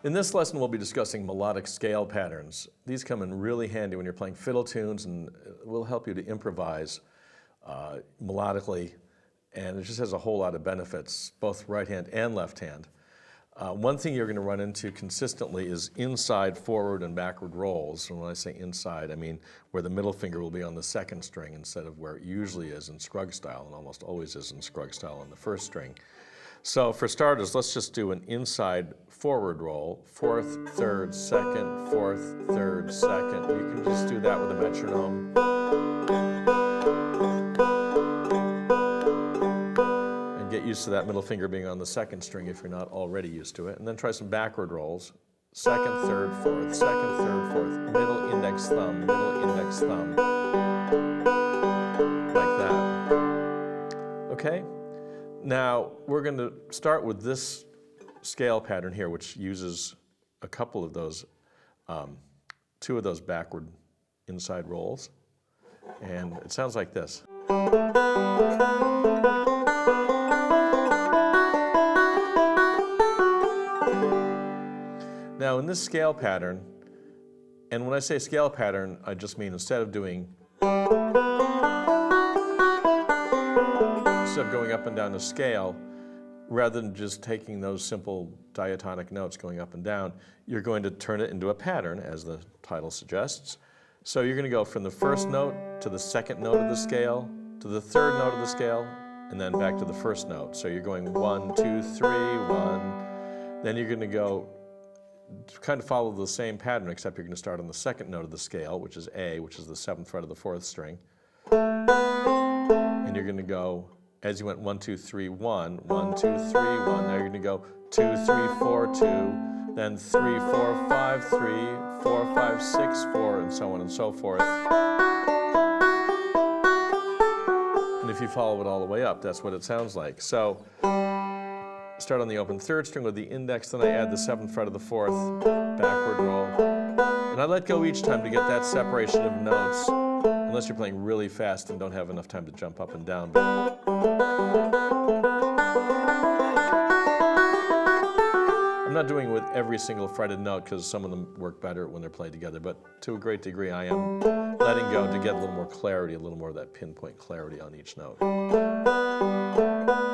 In this lesson, we'll be discussing melodic scale patterns. These come in really handy when you're playing fiddle tunes and will help you to improvise melodically, and it just has a whole lot of benefits, both right hand and left hand. One thing you're going to run into consistently is inside, forward, and backward rolls. And when I say inside, I mean where the middle finger will be on the second string instead of where it usually is in Scruggs style, and almost always is in Scruggs style on the first string. So for starters, let's just do an inside forward roll, fourth, third, second, fourth, third, second. You can just do that with a metronome. And get used to that middle finger being on the second string if you're not already used to it. And then try some backward rolls. Second, third, fourth, second, third, fourth, middle index thumb, middle index thumb. Like that. Okay? Now, we're going to start with this scale pattern here, which uses a couple of those, two of those backward inside rolls. And it sounds like this. Now, in this scale pattern, and when I say scale pattern, I just mean instead of going up and down the scale, rather than just taking those simple diatonic notes going up and down, you're going to turn it into a pattern, as the title suggests. So you're going to go from the first note to the second note of the scale, to the third note of the scale, and then back to the first note. So you're going 1, 2, 3, 1. Then you're going to go kind of follow the same pattern, except you're going to start on the second note of the scale, which is A, which is the 7th fret of the 4th string. And you're going to go, as you went 1, 2, 3, 1, 1, 2, 3, 1. Now you're going to go 2, 3, 4, 2, then 3, 4, 5, 3, 4, 5, 6, 4, and so on and so forth. And if you follow it all the way up, that's what it sounds like. So start on the open third string with the index, then I add the 7th fret of the 4th, backward roll. And I let go each time to get that separation of notes, unless you're playing really fast and don't have enough time to jump up and down. I'm not doing it with every single fretted note because some of them work better when they're played together, but to a great degree I am letting go to get a little more clarity, a little more of that pinpoint clarity on each note.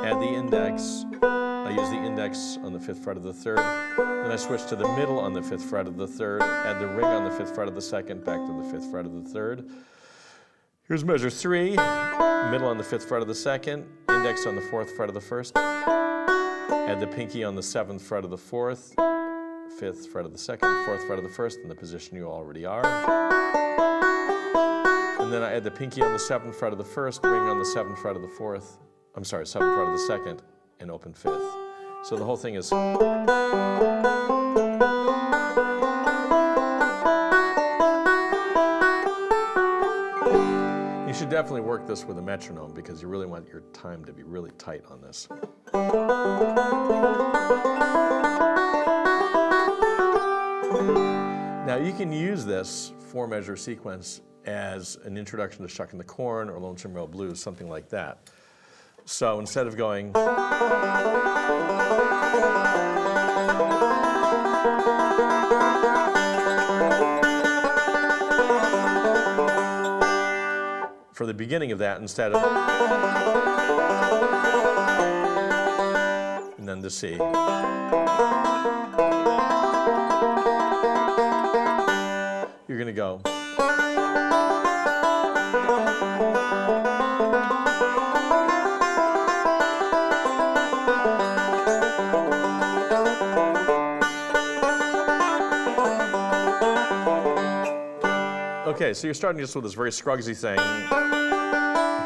Add the index. I use the index on the 5th fret of the 3rd. Then I switch to the middle on the 5th fret of the 3rd, add the ring on the 5th fret of the 2nd, back to the 5th fret of the 3rd. Here's measure 3, middle on the 5th fret of the 2nd, index on the 4th fret of the 1st, add the pinky on the 7th fret of the 4th, 5th fret of the 2nd, 4th fret of the 1st, in the position you already are. And then I add the pinky on the 7th fret of the 1st, ring on the 7th fret of the 4th, 7th fret of the 2nd, and open 5th. So the whole thing is. You should definitely work this with a metronome because you really want your time to be really tight on this. Now you can use this 4-measure sequence as an introduction to Shuckin' the Corn or Lonesome Rail Blues, something like that. So instead of going for the beginning of that, instead of and then the C. You're going to go. Okay, so you're starting just with this very Scruggsy thing,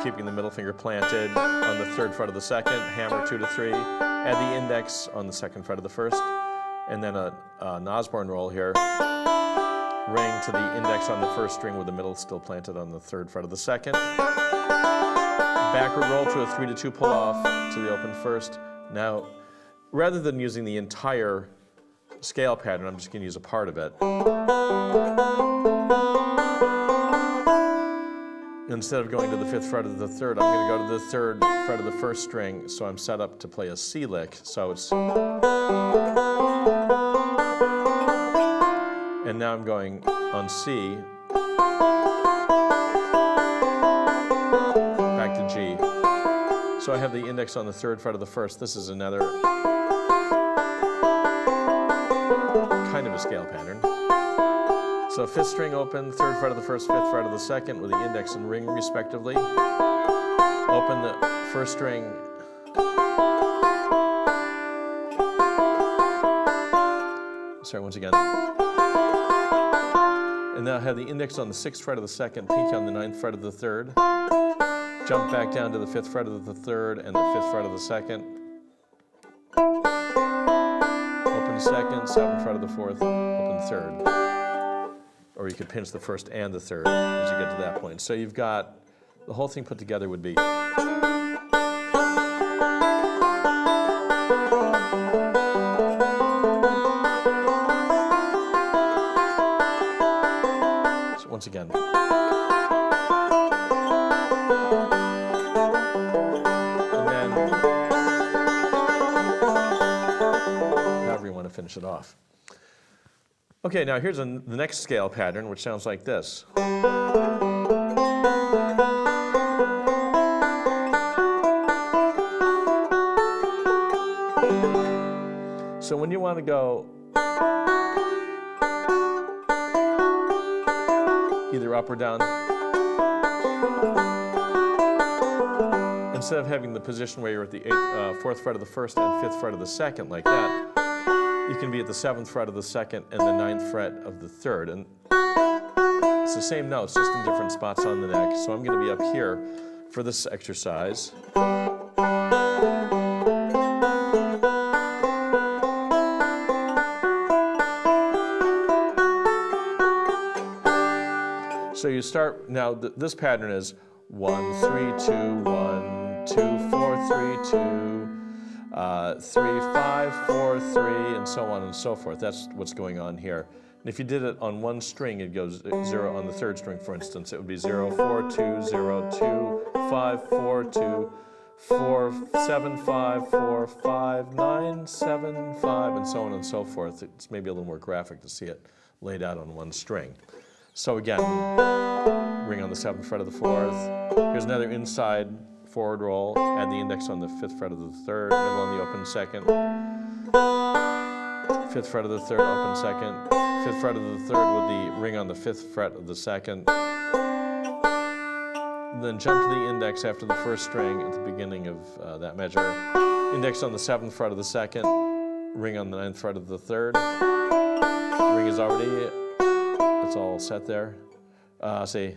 keeping the middle finger planted on the 3rd fret of the 2nd, hammer 2 to 3, add the index on the 2nd fret of the 1st, and then an Osborne roll here, ring to the index on the 1st string with the middle still planted on the 3rd fret of the 2nd, backward roll to a 3 to 2 pull off to the open 1st. Now, rather than using the entire scale pattern, I'm just going to use a part of it. instead of going to the 5th fret of the 3rd, I'm going to go to the 3rd fret of the 1st string, so I'm set up to play a C lick. So it's, and now I'm going on C, back to G. So I have the index on the 3rd fret of the 1st. This is another kind of a scale pattern. So 5th string open, 3rd fret of the 1st, 5th fret of the 2nd with the index and ring respectively. Open the 1st string. Sorry, once again. And now I have the index on the 6th fret of the 2nd, pinky on the 9th fret of the 3rd. Jump back down to the 5th fret of the 3rd and the 5th fret of the 2nd. Open 2nd, 7th fret of the 4th, open 3rd. Or you could pinch the 1st and the 3rd as you get to that point. So you've got, the whole thing put together would be. So once again. And then, however you want to finish it off. Okay, now here's the next scale pattern, which sounds like this. So when you want to go either up or down, instead of having the position where you're at the 4th fret of the 1st and 5th fret of the 2nd like that, you can be at the 7th fret of the 2nd and the 9th fret of the 3rd. And it's the same notes, just in different spots on the neck. So I'm going to be up here for this exercise. So you start, now this pattern is 1, 3, 2, 1, 2, 4, 3, 2, 3, 5, 4, 3, and so on and so forth. That's what's going on here. And if you did it on one string, it goes 0 on the 3rd string, for instance. It would be 0, 4, 2, 0, 2, 5, 4, 2, 4, 7, 5, 4, 5, 9, 7, 5, and so on and so forth. It's maybe a little more graphic to see it laid out on one string. So again, ring on the 7th fret of the 4th. Here's another inside forward roll. Add the index on the 5th fret of the 3rd, middle on the open 2nd. 5th fret of the 3rd, open 2nd. 5th fret of the 3rd with the ring on the 5th fret of the 2nd. Then jump to the index after the 1st string at the beginning of that measure. Index on the 7th fret of the 2nd, ring on the 9th fret of the 3rd. Ring is already, it's all set there. See.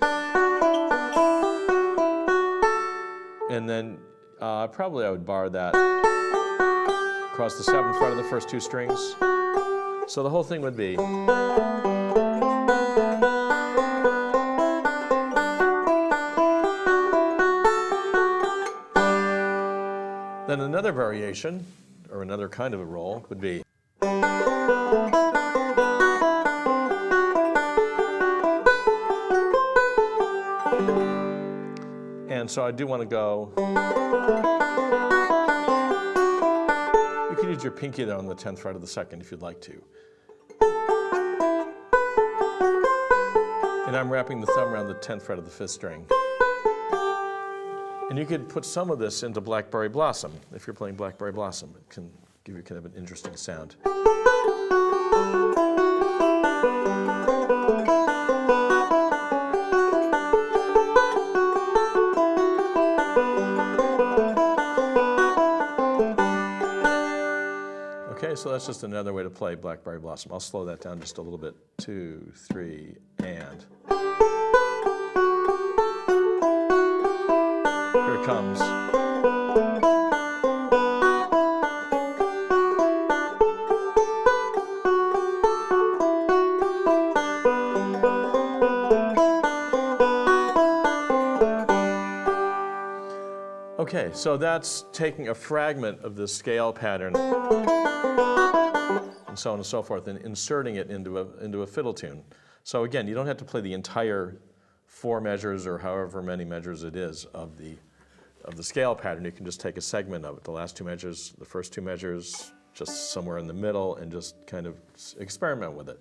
And then probably I would bar that across the 7th fret of the first 2 strings. So the whole thing would be. Then another variation, or another kind of a roll, would be. And so I do want to go. You could use your pinky there on the 10th fret of the 2nd if you'd like to. And I'm wrapping the thumb around the 10th fret of the 5th string. And you could put some of this into Blackberry Blossom. If you're playing Blackberry Blossom, it can give you kind of an interesting sound. Okay, so that's just another way to play Blackberry Blossom. I'll slow that down just a little bit. 2, 3, and. Here it comes. Okay, so that's taking a fragment of the scale pattern and so on and so forth and inserting it into a fiddle tune. So again, you don't have to play the entire 4 measures or however many measures it is of the scale pattern. You can just take a segment of it, the last 2 measures, the first 2 measures, just somewhere in the middle, and just kind of experiment with it.